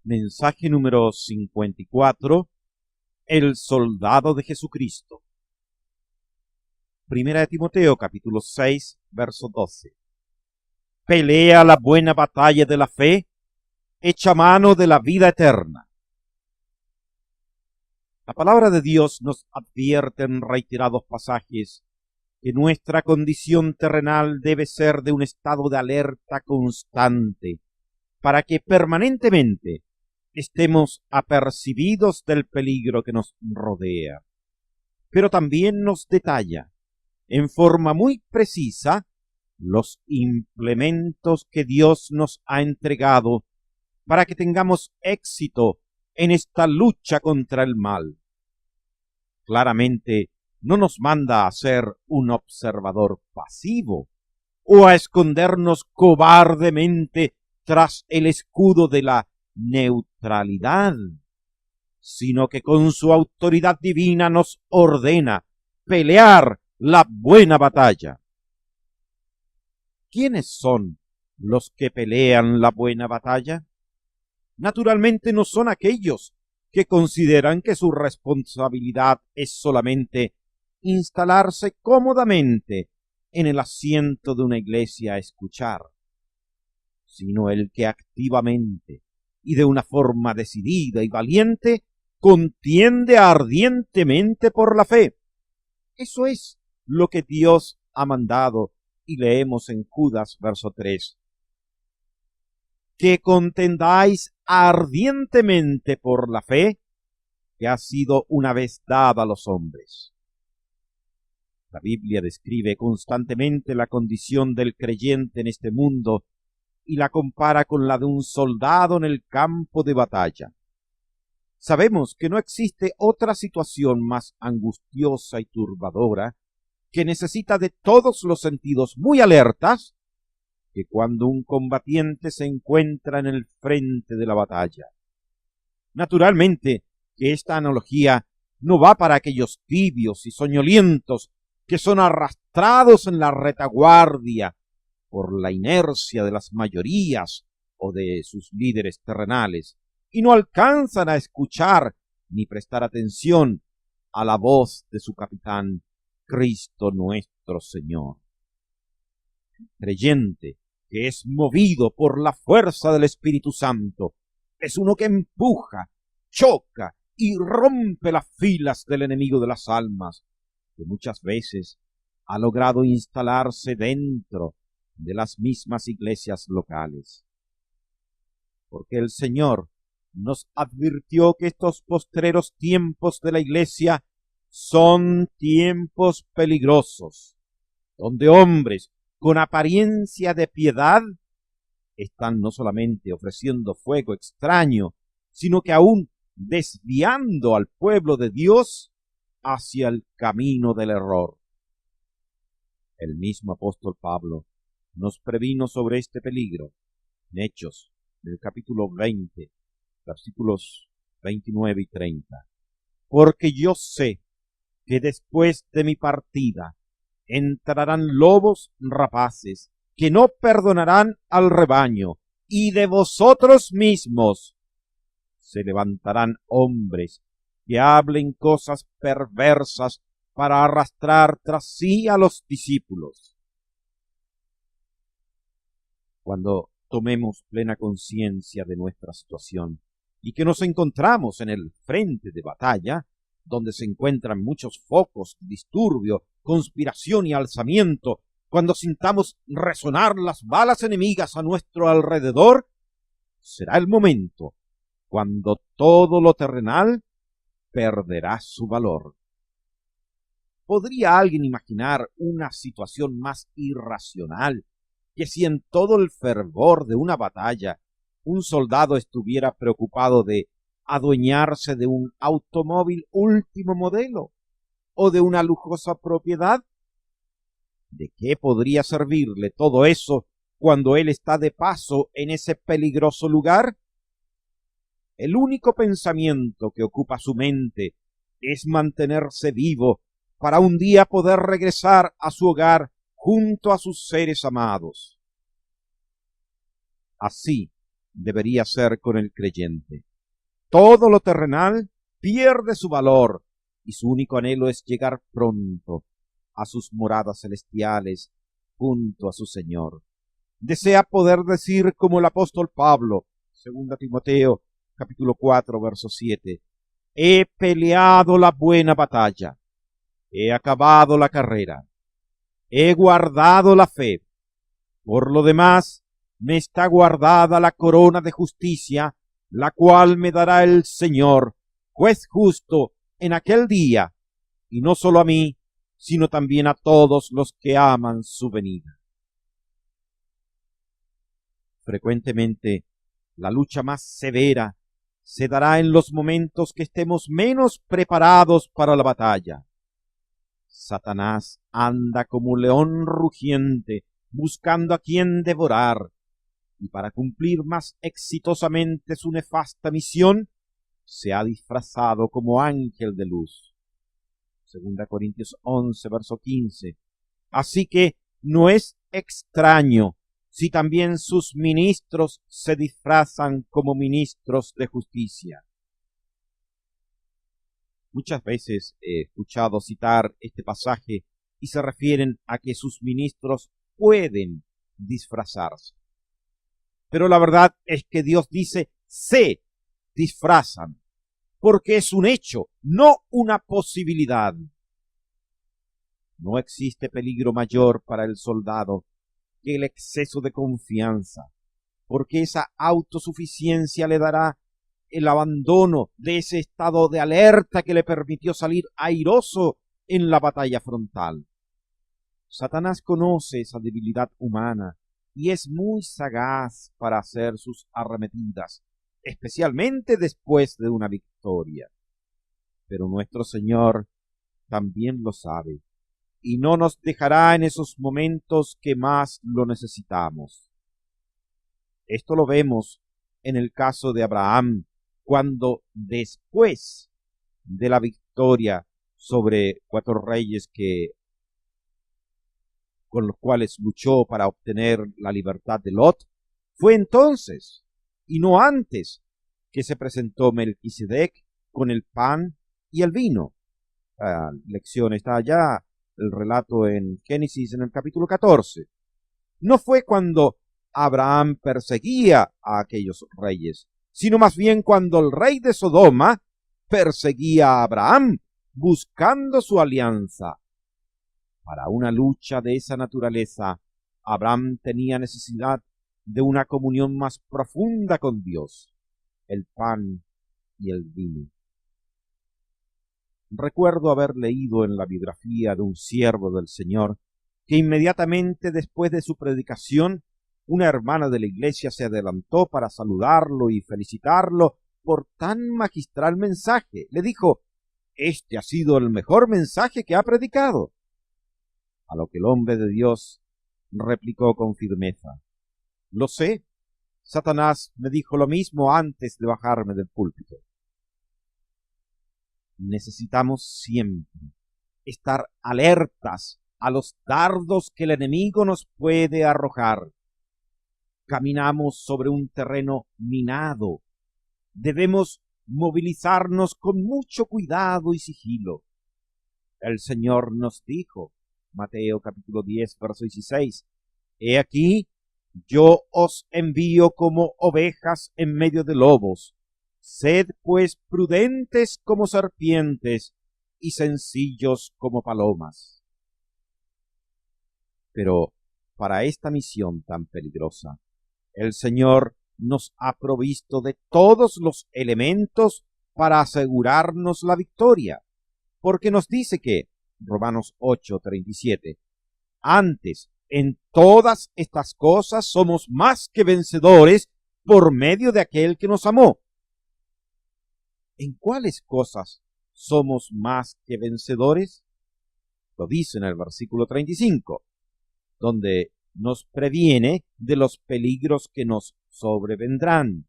Mensaje número 54. El soldado de Jesucristo. Primera de Timoteo, capítulo 6, verso 12. Pelea la buena batalla de la fe, echa mano de la vida eterna. La palabra de Dios nos advierte en reiterados pasajes que nuestra condición terrenal debe ser de un estado de alerta constante, para que permanentemente estemos apercibidos del peligro que nos rodea. Pero también nos detalla, en forma muy precisa, los implementos que Dios nos ha entregado para que tengamos éxito en esta lucha contra el mal. Claramente no nos manda a ser un observador pasivo o a escondernos cobardemente tras el escudo de la neutralidad, sino que con su autoridad divina nos ordena pelear la buena batalla. ¿Quiénes son los que pelean la buena batalla? Naturalmente no son aquellos que consideran que su responsabilidad es solamente instalarse cómodamente en el asiento de una iglesia a escuchar, sino el que activamente y de una forma decidida y valiente contiende ardientemente por la fe. Eso es lo que Dios ha mandado, y leemos en Judas, verso 3. Que contendáis ardientemente por la fe que ha sido una vez dada a los hombres. La Biblia describe constantemente la condición del creyente en este mundo y la compara con la de un soldado en el campo de batalla. Sabemos que no existe otra situación más angustiosa y turbadora, que necesita de todos los sentidos muy alertas, que cuando un combatiente se encuentra en el frente de la batalla. Naturalmente que esta analogía no va para aquellos tibios y soñolientos que son arrastrados en la retaguardia por la inercia de las mayorías o de sus líderes terrenales, y no alcanzan a escuchar ni prestar atención a la voz de su capitán, Cristo nuestro Señor. Creyente que es movido por la fuerza del Espíritu Santo es uno que empuja, choca y rompe las filas del enemigo de las almas, que muchas veces ha logrado instalarse dentro de las mismas iglesias locales. Porque el Señor nos advirtió que estos postreros tiempos de la iglesia son tiempos peligrosos, donde hombres con apariencia de piedad están no solamente ofreciendo fuego extraño, sino que aún desviando al pueblo de Dios hacia el camino del error. El mismo apóstol Pablo nos previno sobre este peligro en Hechos, del capítulo 20, versículos 29 y 30. Porque yo sé que después de mi partida entrarán lobos rapaces que no perdonarán al rebaño, y de vosotros mismos se levantarán hombres que hablen cosas perversas para arrastrar tras sí a los discípulos. Cuando tomemos plena conciencia de nuestra situación y que nos encontramos en el frente de batalla, donde se encuentran muchos focos de disturbio, conspiración y alzamiento, cuando sintamos resonar las balas enemigas a nuestro alrededor, será el momento cuando todo lo terrenal perderá su valor. ¿Podría alguien imaginar una situación más irracional que si en todo el fervor de una batalla un soldado estuviera preocupado de adueñarse de un automóvil último modelo o de una lujosa propiedad? ¿De qué podría servirle todo eso cuando él está de paso en ese peligroso lugar? El único pensamiento que ocupa su mente es mantenerse vivo para un día poder regresar a su hogar junto a sus seres amados. Así debería ser con el creyente. Todo lo terrenal pierde su valor y su único anhelo es llegar pronto a sus moradas celestiales junto a su Señor. Desea poder decir como el apóstol Pablo, 2 Timoteo capítulo 4, verso 7, he peleado la buena batalla, he acabado la carrera, he guardado la fe. Por lo demás, me está guardada la corona de justicia, la cual me dará el Señor, juez justo, en aquel día, y no solo a mí, sino también a todos los que aman su venida. Frecuentemente, la lucha más severa se dará en los momentos que estemos menos preparados para la batalla. Satanás anda como león rugiente, buscando a quien devorar, y para cumplir más exitosamente su nefasta misión, se ha disfrazado como ángel de luz. 2 Corintios 11, verso 15. Así que no es extraño si también sus ministros se disfrazan como ministros de justicia. Muchas veces he escuchado citar este pasaje y se refieren a que sus ministros pueden disfrazarse. Pero la verdad es que Dios dice, se disfrazan, porque es un hecho, no una posibilidad. No existe peligro mayor para el soldado que el exceso de confianza, porque esa autosuficiencia le dará el abandono de ese estado de alerta que le permitió salir airoso en la batalla frontal. Satanás conoce esa debilidad humana y es muy sagaz para hacer sus arremetidas, especialmente después de una victoria. Pero nuestro Señor también lo sabe y no nos dejará en esos momentos que más lo necesitamos. Esto lo vemos en el caso de Abraham, cuando después de la victoria sobre 4 reyes con los cuales luchó para obtener la libertad de Lot, fue entonces, y no antes, que se presentó Melquisedec con el pan y el vino. La lección está allá, el relato en Génesis en el capítulo 14. No fue cuando Abraham perseguía a aquellos reyes, sino más bien cuando el rey de Sodoma perseguía a Abraham, buscando su alianza. Para una lucha de esa naturaleza, Abraham tenía necesidad de una comunión más profunda con Dios, el pan y el vino. Recuerdo haber leído en la biografía de un siervo del Señor que inmediatamente después de su predicación, una hermana de la iglesia se adelantó para saludarlo y felicitarlo por tan magistral mensaje. Le dijo, este ha sido el mejor mensaje que ha predicado. A lo que el hombre de Dios replicó con firmeza, lo sé, Satanás me dijo lo mismo antes de bajarme del púlpito. Necesitamos siempre estar alertas a los dardos que el enemigo nos puede arrojar. Caminamos sobre un terreno minado. Debemos movilizarnos con mucho cuidado y sigilo. El Señor nos dijo, Mateo capítulo 10, verso 16, he aquí, yo os envío como ovejas en medio de lobos. Sed pues prudentes como serpientes y sencillos como palomas. Pero para esta misión tan peligrosa, el Señor nos ha provisto de todos los elementos para asegurarnos la victoria, porque nos dice que, Romanos 8:37, antes, en todas estas cosas somos más que vencedores por medio de aquel que nos amó. ¿En cuáles cosas somos más que vencedores? Lo dice en el versículo 35, donde nos previene de los peligros que nos sobrevendrán: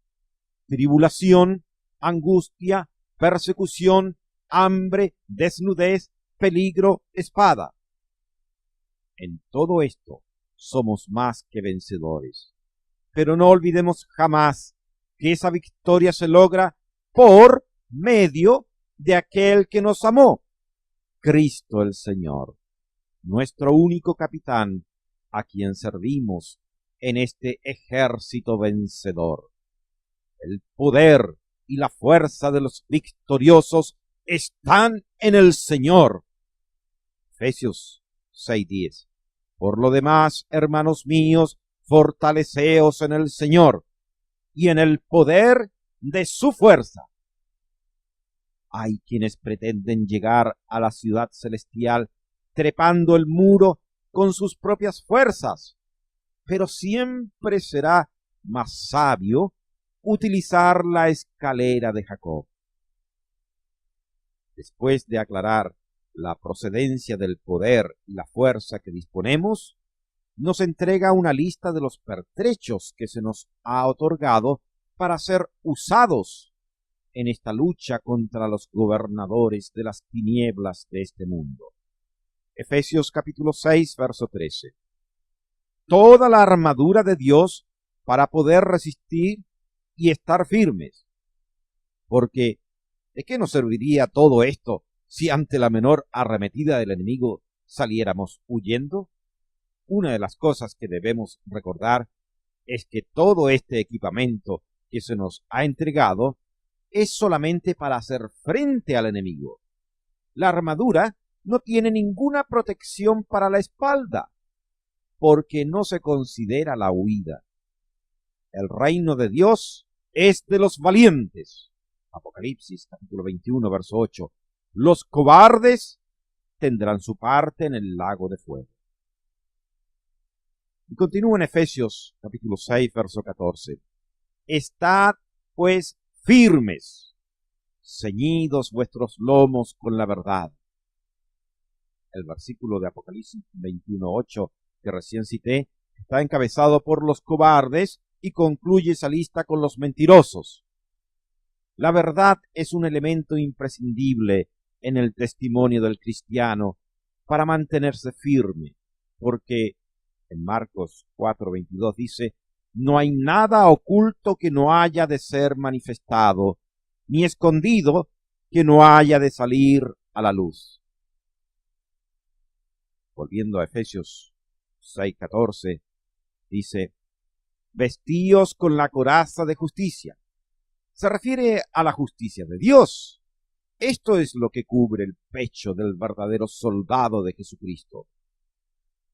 tribulación, angustia, persecución, hambre, desnudez, peligro, espada. En todo esto somos más que vencedores. Pero no olvidemos jamás que esa victoria se logra por medio de aquel que nos amó, Cristo el Señor, nuestro único capitán, a quien servimos en este ejército vencedor. El poder y la fuerza de los victoriosos están en el Señor. Efesios 6:10. Por lo demás, hermanos míos, fortaleceos en el Señor y en el poder de su fuerza. Hay quienes pretenden llegar a la ciudad celestial trepando el muro con sus propias fuerzas, pero siempre será más sabio utilizar la escalera de Jacob. Después de aclarar la procedencia del poder y la fuerza que disponemos, nos entrega una lista de los pertrechos que se nos ha otorgado para ser usados en esta lucha contra los gobernadores de las tinieblas de este mundo. Efesios capítulo 6, verso 13. Toda la armadura de Dios para poder resistir y estar firmes. Porque, ¿de qué nos serviría todo esto si ante la menor arremetida del enemigo saliéramos huyendo? Una de las cosas que debemos recordar es que todo este equipamiento que se nos ha entregado es solamente para hacer frente al enemigo. La armadura no tiene ninguna protección para la espalda, porque no se considera la huida. El reino de Dios es de los valientes. Apocalipsis capítulo 21, verso 8. Los cobardes tendrán su parte en el lago de fuego. Y continúa en Efesios capítulo 6, verso 14. Estad, pues, firmes, ceñidos vuestros lomos con la verdad. El versículo de Apocalipsis 21, 8, que recién cité, está encabezado por los cobardes y concluye esa lista con los mentirosos. La verdad es un elemento imprescindible en el testimonio del cristiano para mantenerse firme, porque en Marcos 4:22 dice: no hay nada oculto que no haya de ser manifestado, ni escondido que no haya de salir a la luz. Volviendo a Efesios 6:14, dice: vestíos con la coraza de justicia. Se refiere a la justicia de Dios. Esto es lo que cubre el pecho del verdadero soldado de Jesucristo.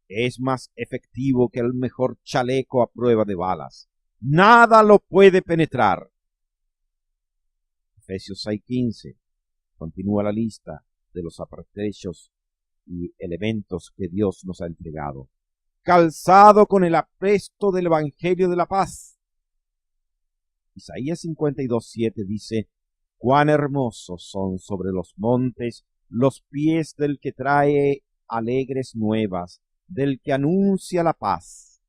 Es más efectivo que el mejor chaleco a prueba de balas. Nada lo puede penetrar. Efesios 6:15 continúa la lista de los apertrechos y elementos que Dios nos ha entregado. Calzado con el apresto del Evangelio de la paz. Isaías 52:7 dice: cuán hermosos son sobre los montes los pies del que trae alegres nuevas, del que anuncia la paz.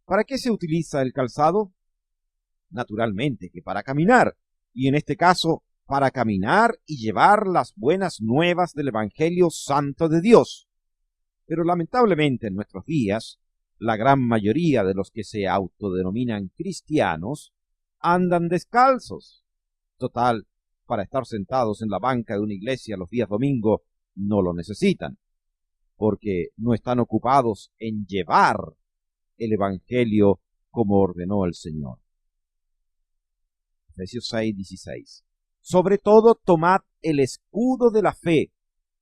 ¿Para qué se utiliza el calzado? Naturalmente que para caminar, y en este caso para caminar y llevar las buenas nuevas del Evangelio Santo de Dios. Pero lamentablemente en nuestros días, la gran mayoría de los que se autodenominan cristianos andan descalzos. Total, para estar sentados en la banca de una iglesia los días domingo no lo necesitan, porque no están ocupados en llevar el Evangelio como ordenó el Señor. Efesios 6:16. Sobre todo tomad el escudo de la fe,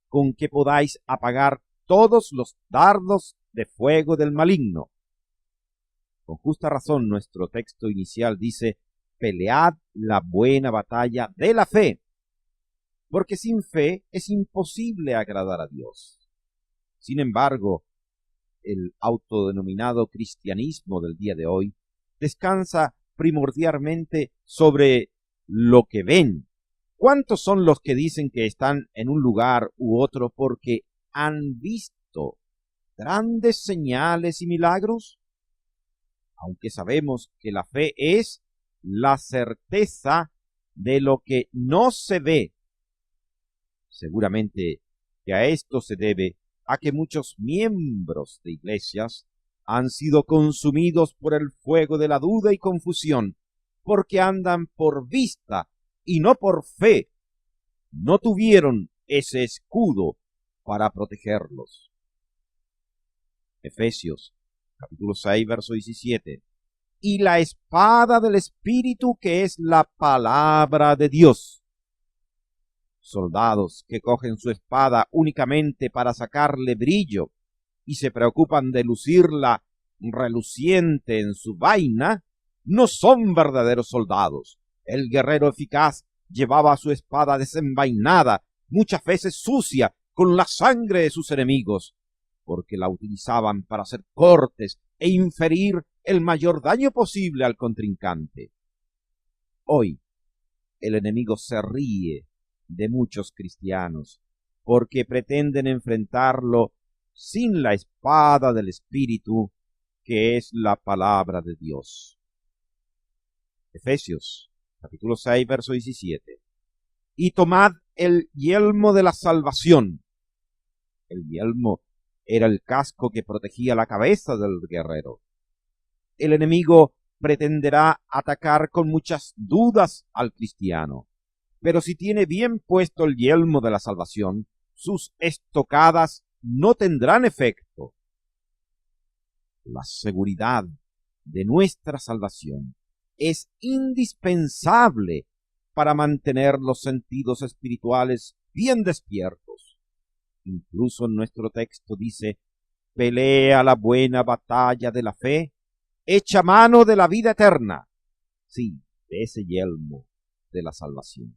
con que podáis apagar todos los dardos de fuego del maligno. Con justa razón nuestro texto inicial dice: pelead la buena batalla de la fe, porque sin fe es imposible agradar a Dios. Sin embargo, el autodenominado cristianismo del día de hoy descansa primordialmente sobre lo que ven. ¿Cuántos son los que dicen que están en un lugar u otro porque han visto grandes señales y milagros? Aunque sabemos que la fe es la certeza de lo que no se ve. Seguramente que a esto se debe a que muchos miembros de iglesias han sido consumidos por el fuego de la duda y confusión, porque andan por vista y no por fe. No tuvieron ese escudo para protegerlos. Efesios, capítulo 6, verso 17. Y la espada del Espíritu, que es la palabra de Dios. Soldados que cogen su espada únicamente para sacarle brillo y se preocupan de lucirla reluciente en su vaina, no son verdaderos soldados. El guerrero eficaz llevaba su espada desenvainada, muchas veces sucia, con la sangre de sus enemigos, porque la utilizaban para hacer cortes e inferir el mayor daño posible al contrincante. Hoy, el enemigo se ríe de muchos cristianos, porque pretenden enfrentarlo sin la espada del Espíritu, que es la palabra de Dios. Efesios, capítulo 6, verso 17. Y tomad el yelmo de la salvación. El yelmo era el casco que protegía la cabeza del guerrero. El enemigo pretenderá atacar con muchas dudas al cristiano, pero si tiene bien puesto el yelmo de la salvación, sus estocadas no tendrán efecto. La seguridad de nuestra salvación es indispensable para mantener los sentidos espirituales bien despiertos. Incluso en nuestro texto dice: pelea la buena batalla de la fe, echa mano de la vida eterna. Sí, de ese yelmo de la salvación.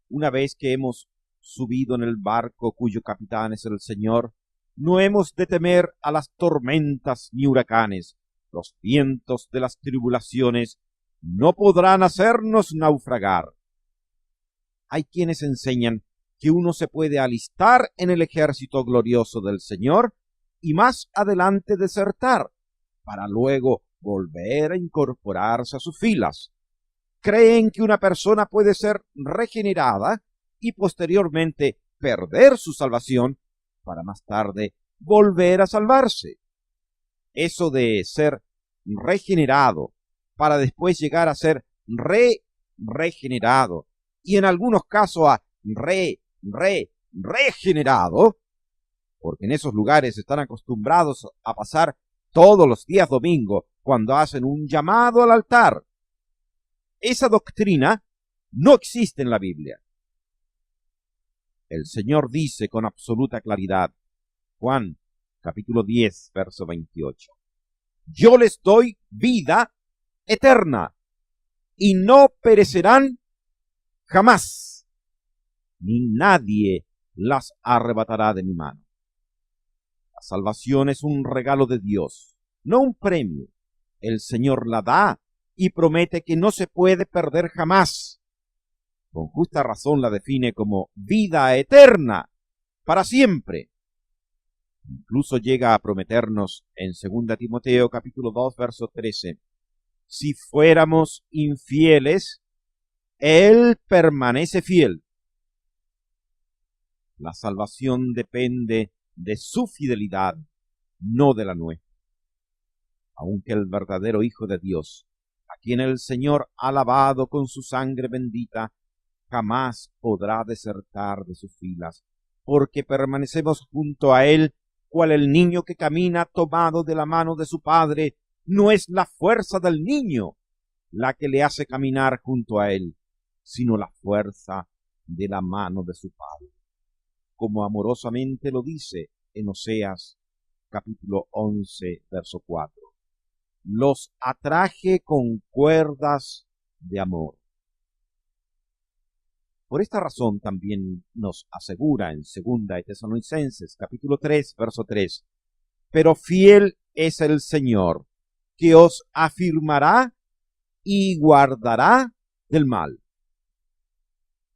Una vez que hemos subido en el barco cuyo capitán es el Señor, no hemos de temer a las tormentas ni huracanes. Los vientos de las tribulaciones no podrán hacernos naufragar. Hay quienes enseñan que uno se puede alistar en el ejército glorioso del Señor y más adelante desertar, para luego volver a incorporarse a sus filas. Creen que una persona puede ser regenerada y posteriormente perder su salvación para más tarde volver a salvarse. Eso de ser regenerado para después llegar a ser regenerado y en algunos casos a regenerado, porque en esos lugares están acostumbrados a pasar todos los días domingo cuando hacen un llamado al altar. Esa doctrina no existe en la Biblia. El Señor dice con absoluta claridad, Juan capítulo 10, verso 28, yo les doy vida eterna y no perecerán jamás, ni nadie las arrebatará de mi mano. La salvación es un regalo de Dios, no un premio. El Señor la da y promete que no se puede perder jamás. Con justa razón la define como vida eterna, para siempre. Incluso llega a prometernos en 2 Timoteo capítulo 2, verso 13, si fuéramos infieles, Él permanece fiel. La salvación depende de su fidelidad, no de la nuestra. Aunque el verdadero Hijo de Dios, a quien el Señor ha lavado con su sangre bendita, jamás podrá desertar de sus filas, porque permanecemos junto a Él, cual el niño que camina tomado de la mano de su padre. No es la fuerza del niño la que le hace caminar junto a Él, sino la fuerza de la mano de su padre, como amorosamente lo dice en Oseas capítulo 11, verso 4. Los atraje con cuerdas de amor. Por esta razón también nos asegura en 2 Tesalonicenses capítulo 3, verso 3, pero fiel es el Señor, que os afirmará y guardará del mal.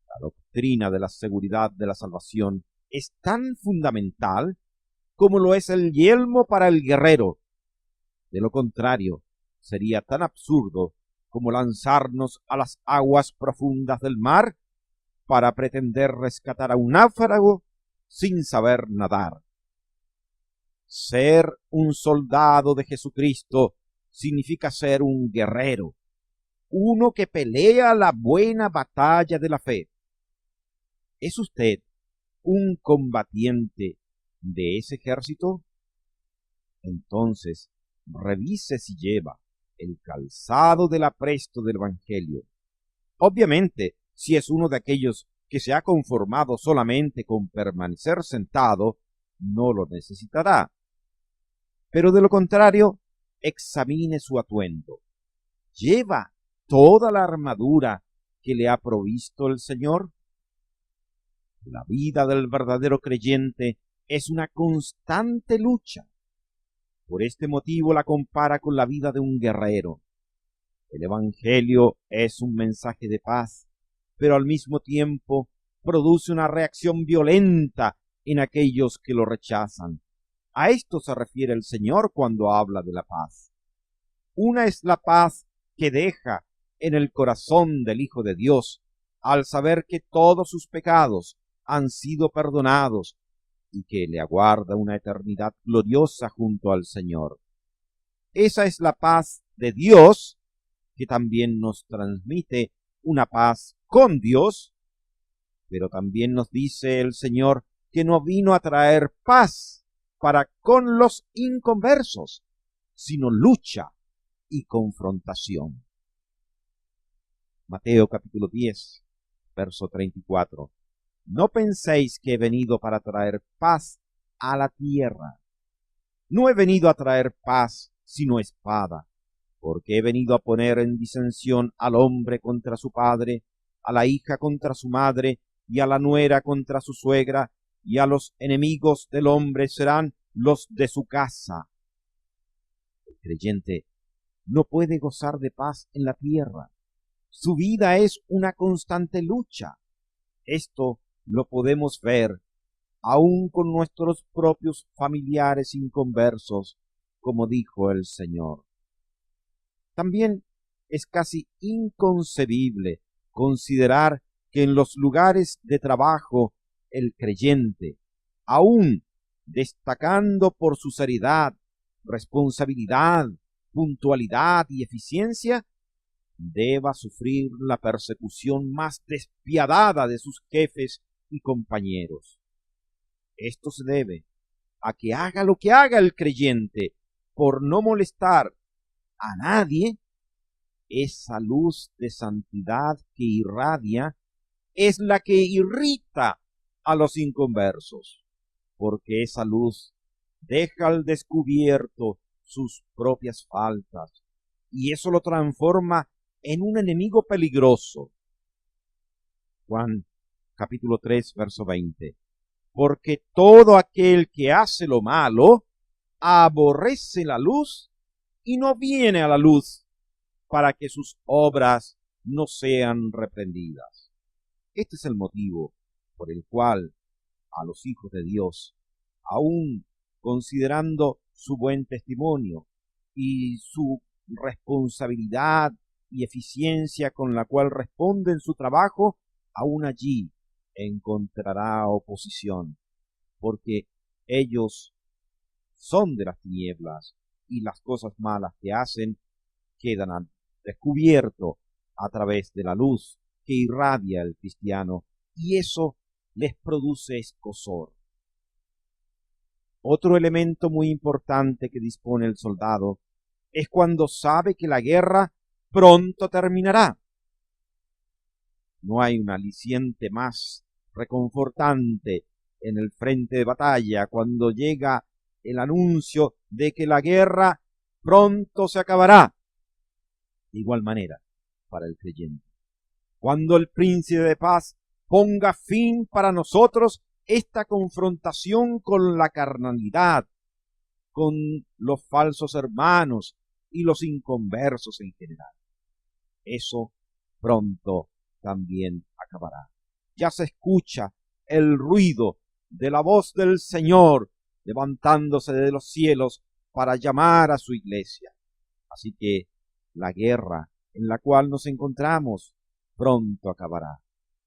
La doctrina de la seguridad de la salvación es tan fundamental como lo es el yelmo para el guerrero. De lo contrario, sería tan absurdo como lanzarnos a las aguas profundas del mar para pretender rescatar a un náufrago sin saber nadar. Ser un soldado de Jesucristo significa ser un guerrero, uno que pelea la buena batalla de la fe. ¿Es usted un combatiente de ese ejército? Entonces, revise si lleva el calzado del apresto del Evangelio. Obviamente, si es uno de aquellos que se ha conformado solamente con permanecer sentado, no lo necesitará. Pero de lo contrario, examine su atuendo. ¿Lleva toda la armadura que le ha provisto el Señor? La vida del verdadero creyente es una constante lucha. Por este motivo la compara con la vida de un guerrero. El Evangelio es un mensaje de paz, pero al mismo tiempo produce una reacción violenta en aquellos que lo rechazan. A esto se refiere el Señor cuando habla de la paz. Una es la paz que deja en el corazón del Hijo de Dios al saber que todos sus pecados han sido perdonados y que le aguarda una eternidad gloriosa junto al Señor. Esa es la paz de Dios, que también nos transmite una paz con Dios, pero también nos dice el Señor que no vino a traer paz para con los inconversos, sino lucha y confrontación. Mateo capítulo 10, verso 34. No penséis que he venido para traer paz a la tierra. No he venido a traer paz, sino espada, porque he venido a poner en disensión al hombre contra su padre, a la hija contra su madre, y a la nuera contra su suegra, y a los enemigos del hombre serán los de su casa. El creyente no puede gozar de paz en la tierra. Su vida es una constante lucha. Esto lo podemos ver aún con nuestros propios familiares inconversos, como dijo el Señor. También es casi inconcebible considerar que en los lugares de trabajo el creyente, aún destacando por su seriedad, responsabilidad, puntualidad y eficiencia, deba sufrir la persecución más despiadada de sus jefes y compañeros. Esto se debe a que haga lo que haga el creyente por no molestar a nadie, esa luz de santidad que irradia es la que irrita a los inconversos, porque esa luz deja al descubierto sus propias faltas, y eso lo transforma en un enemigo peligroso. Juan capítulo 3, verso 20. Porque todo aquel que hace lo malo aborrece la luz y no viene a la luz para que sus obras no sean reprendidas. Este es el motivo por el cual a los hijos de Dios, aun considerando su buen testimonio y su responsabilidad y eficiencia con la cual responden su trabajo, aún allí encontrará oposición, porque ellos son de las tinieblas y las cosas malas que hacen quedan al descubierto a través de la luz que irradia el cristiano, y eso les produce escozor. Otro elemento muy importante que dispone el soldado es cuando sabe que la guerra pronto terminará. No hay un aliciente más reconfortante en el frente de batalla cuando llega el anuncio de que la guerra pronto se acabará. De igual manera, para el creyente, cuando el príncipe de paz ponga fin para nosotros esta confrontación con la carnalidad, con los falsos hermanos y los inconversos en general. Eso pronto también acabará. Ya se escucha el ruido de la voz del Señor levantándose de los cielos para llamar a su iglesia. Así que la guerra en la cual nos encontramos pronto acabará.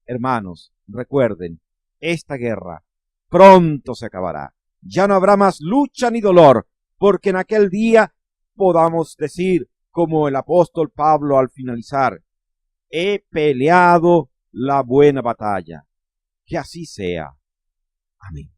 Hermanos, recuerden, esta guerra pronto se acabará. ya no habrá más lucha ni dolor, porque en aquel día podamos decir, como el apóstol Pablo al finalizar, he peleado la buena batalla. Que así sea. Amén.